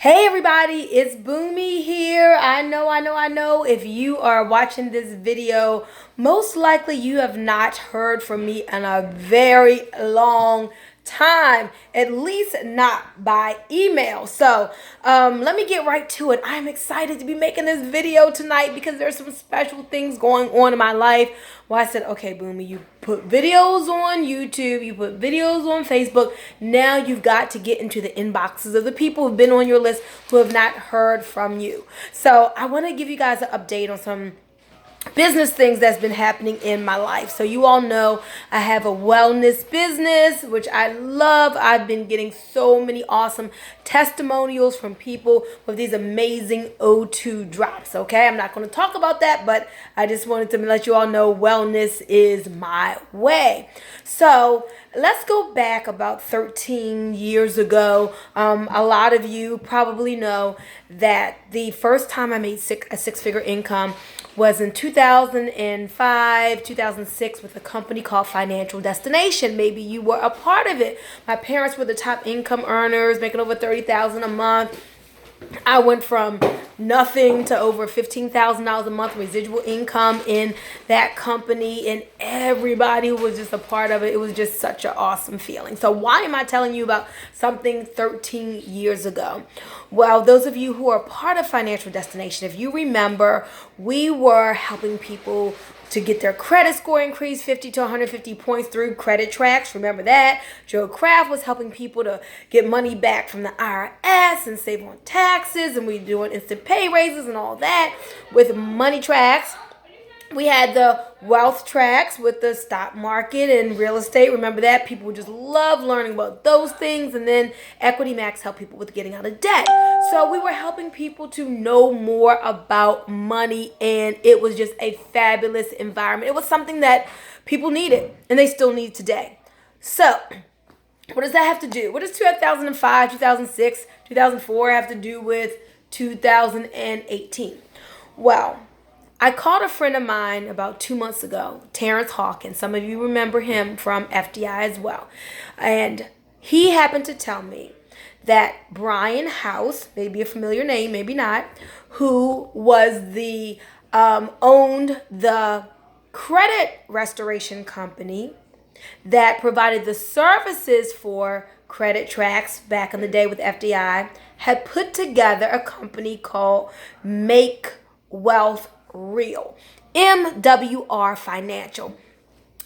Hey everybody, it's Bunmi here. I know. If you are watching this video, most likely you have not heard from me in a very long time, at least not by email. So let me get right to it. I'm excited to be making this video tonight because there's some special things going on in my life. Well, I said, okay, Bunmi, you put videos on YouTube, you put videos on Facebook. Now you've got to get into the inboxes of the people who've been on your list who have not heard from you. So I want to give you guys an update on some business things that's been happening in my life. So you all know I have a wellness business, which I love. I've been getting so many awesome testimonials from people with these amazing O2 drops. Okay, I'm not going to talk about that, but I just wanted to let you all know wellness is my way. So let's go back about 13 years ago. A lot of you probably know that the first time I made a six-figure income was in 2005, 2006 with a company called Financial Destination. Maybe you were a part of it. My parents were the top income earners, making over $30,000 a month. I went from nothing to over $15,000 a month residual income in that company, and everybody who was just a part of it. It was just such an awesome feeling. So why am I telling you about something 13 years ago? Well, those of you who are part of Financial Destination, if you remember, we were helping people to get their credit score increased 50 to 150 points through credit tracks. Remember that? Joe Kraft was helping people to get money back from the IRS and save on taxes, and we doing instant pay raises and all that with money tracks. We had the wealth tracks with the stock market and real estate. Remember that? People just love learning about those things. And then Equity Max helped people with getting out of debt. So we were helping people to know more about money, and it was just a fabulous environment. It was something that people needed, and they still need today. So what does that have to do? What does 2005, 2006, 2004 have to do with 2018? Well, I called a friend of mine about 2 months ago, Terrence Hawkins. Some of you remember him from FDI as well. And he happened to tell me that Brian House, maybe a familiar name, maybe not, who was the owned the credit restoration company that provided the services for credit tracks back in the day with FDI, had put together a company called Make Wealth Real, MWR Financial.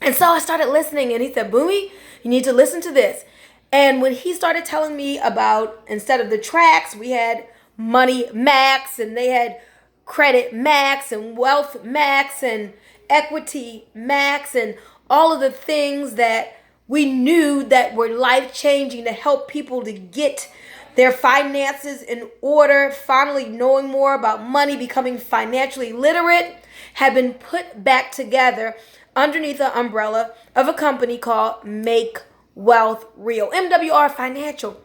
And so I started listening, and he said, Bunmi, you need to listen to this. And when he started telling me about, instead of the tracks, we had Money Max, and they had Credit Max and Wealth Max and Equity Max and all of the things that we knew that were life-changing to help people to get their finances in order, finally knowing more about money, becoming financially literate, had been put back together underneath the umbrella of a company called Make Wealth Real, MWR Financial.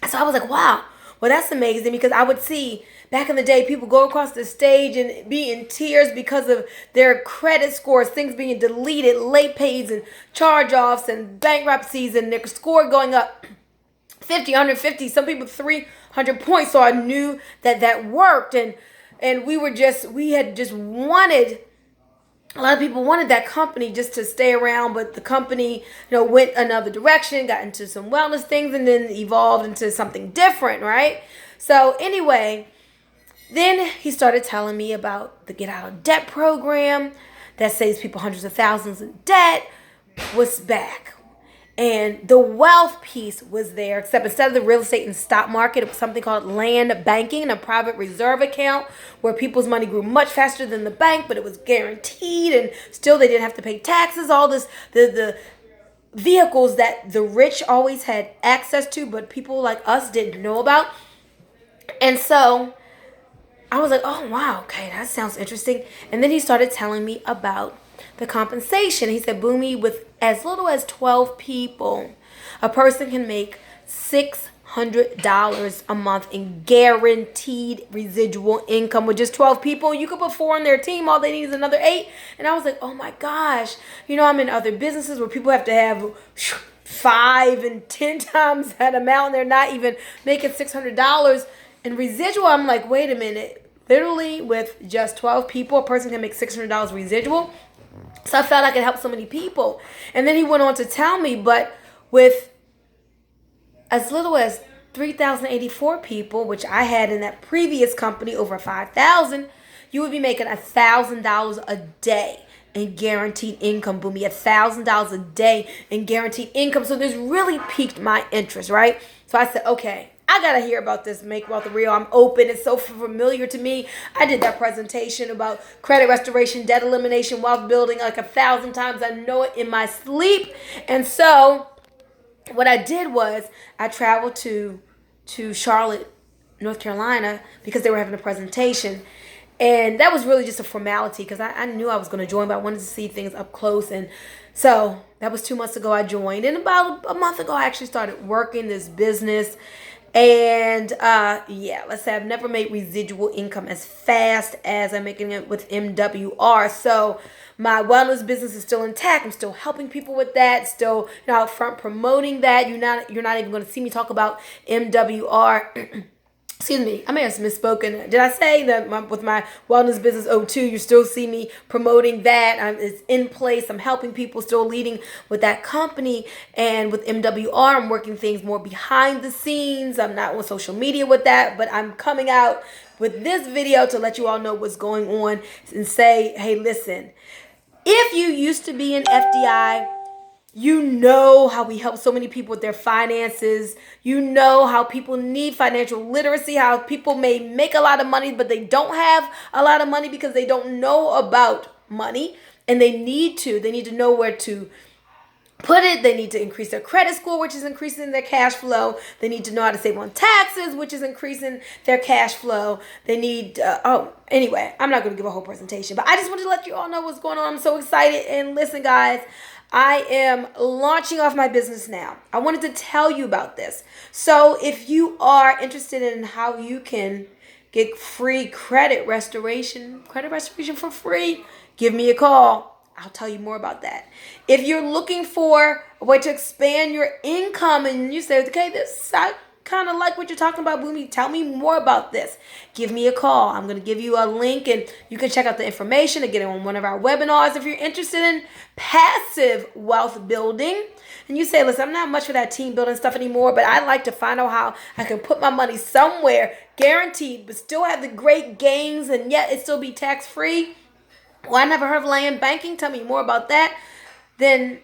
So I was like, wow, well, that's amazing, because I would see back in the day people go across the stage and be in tears because of their credit scores, things being deleted, late pays and charge-offs and bankruptcies, and their score going up 50, 150, some people 300 points. So I knew that that worked. And we had just wanted, a lot of people wanted that company just to stay around, but the company, went another direction, got into some wellness things, and then evolved into something different, right? So anyway, then he started telling me about the Get Out of Debt program that saves people hundreds of thousands in debt was back. And the wealth piece was there, except instead of the real estate and stock market, it was something called land banking and a private reserve account where people's money grew much faster than the bank, but it was guaranteed, and still they didn't have to pay taxes. All this, the vehicles that the rich always had access to, but people like us didn't know about. And so I was like, oh, wow, okay, that sounds interesting. And then he started telling me about the compensation. He said, Bunmi, with as little as 12 people, a person can make $600 a month in guaranteed residual income. With just 12 people, you could put 4 on their team. All they need is another 8. And I was like, oh my gosh. I'm in other businesses where people have to have 5 and 10 times that amount, and they're not even making $600. And residual, I'm like, wait a minute. Literally, with just 12 people, a person can make $600 residual. So I felt I could help so many people. And then he went on to tell me, but with as little as 3,084 people, which I had in that previous company, over 5,000, you would be making $1,000 a day in guaranteed income, Bunmi. $1,000 a day in guaranteed income. So this really piqued my interest, right? So I said, okay, I gotta hear about this Make Wealth Real. I'm open. It's so familiar to me. I did that presentation about credit restoration, debt elimination, wealth building like 1,000 times. I know it in my sleep. And so what I did was I traveled to Charlotte, North Carolina, because they were having a presentation. And that was really just a formality because I knew I was going to join, but I wanted to see things up close. And so that was 2 months ago I joined. And about a month ago, I actually started working this business. And let's say I've never made residual income as fast as I'm making it with MWR. So my wellness business is still intact. I'm still helping people with that. Still, out front promoting that. You're not even going to see me talk about MWR. Excuse me, I may have misspoken. Did I say that with my wellness business 02, you still see me promoting that? It's in place. I'm helping people, still leading with that company. And with MWR, I'm working things more behind the scenes. I'm not on social media with that, but I'm coming out with this video to let you all know what's going on and say, hey, listen, if you used to be in FDI, you know how we help so many people with their finances. You know how people need financial literacy, how people may make a lot of money, but they don't have a lot of money because they don't know about money. And they need to know where to put it. They need to increase their credit score, which is increasing their cash flow. They need to know how to save on taxes, which is increasing their cash flow. They need, anyway, I'm not going to give a whole presentation, but I just wanted to let you all know what's going on. I'm so excited. And listen, guys, I am launching off my business now. I wanted to tell you about this. So if you are interested in how you can get free credit restoration for free, give me a call. I'll tell you more about that. If you're looking for a way to expand your income and you say, okay, I kind of like what you're talking about, Bunmi, tell me more about this, give me a call. I'm going to give you a link and you can check out the information and get it on one of our webinars. If you're interested in passive wealth building and you say, listen, I'm not much for that team building stuff anymore, but I'd like to find out how I can put my money somewhere guaranteed, but still have the great gains and yet it still be tax free. Well, I never heard of land banking. Tell me more about that. Then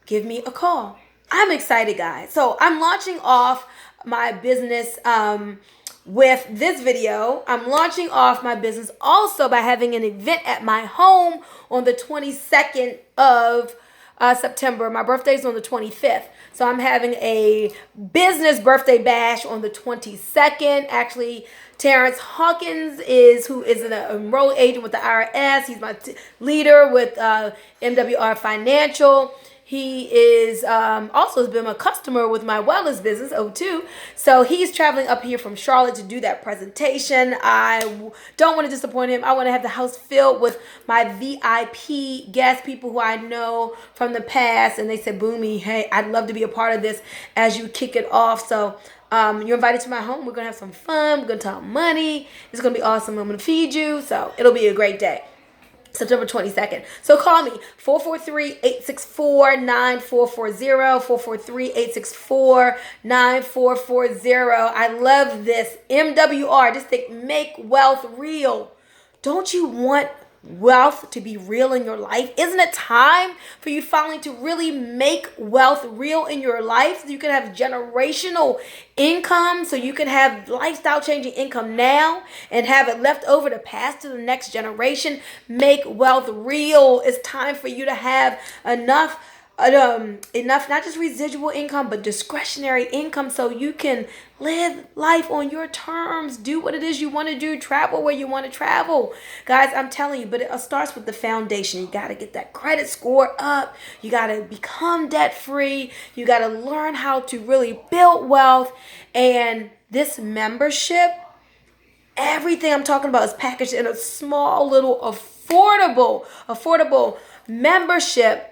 give me a call. I'm excited, guys. So I'm launching off my business with this video. I'm launching off my business also by having an event at my home on the 22nd of September. My birthday is on the 25th. So I'm having a business birthday bash on the 22nd. Actually, Terrence Hawkins who is an enrolled agent with the IRS. He's my leader with MWR Financial. He is also has been a customer with my wellness business, 02. So he's traveling up here from Charlotte to do that presentation. I don't want to disappoint him. I want to have the house filled with my VIP guests, people who I know from the past. And they said, Bunmi, hey, I'd love to be a part of this as you kick it off. So you're invited to my home. We're going to have some fun. We're going to talk money. It's going to be awesome. I'm going to feed you. So it'll be a great day. September 22nd. So call me 443-864-9440, 443-864-9440. I love this. MWR, just think, make wealth real. Don't you want wealth to be real in your life? Isn't it time for you finally to really make wealth real in your life so you can have generational income, so you can have lifestyle changing income now and have it left over to pass to the next generation? Make wealth real. It's time for you to have enough not just residual income, but discretionary income so you can live life on your terms, do what it is you want to do, travel where you want to travel. Guys, I'm telling you, but it starts with the foundation. You got to get that credit score up. You got to become debt free. You got to learn how to really build wealth. And this membership, everything I'm talking about is packaged in a small little affordable membership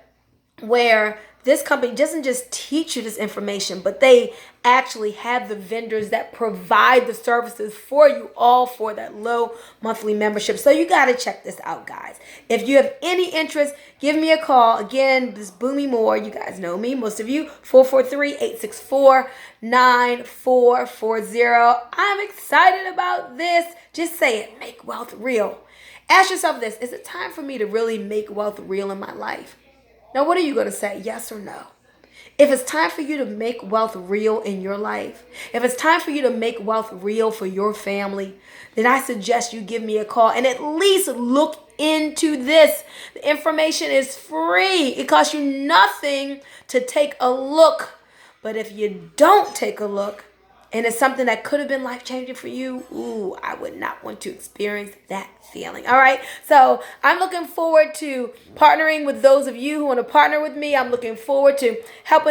where this company doesn't just teach you this information, but they actually have the vendors that provide the services for you, all for that low monthly membership. So you got to check this out, guys. If you have any interest, give me a call. Again, this is Bunmi Moore. You guys know me, most of you. 443-864-9440. I'm excited about this. Just say it. Make wealth real. Ask yourself this. Is it time for me to really make wealth real in my life? Now, what are you going to say? Yes or no? If it's time for you to make wealth real in your life, if it's time for you to make wealth real for your family, then I suggest you give me a call and at least look into this. The information is free. It costs you nothing to take a look. But if you don't take a look, and it's something that could have been life-changing for you, ooh, I would not want to experience that feeling. All right? So I'm looking forward to partnering with those of you who want to partner with me. I'm looking forward to helping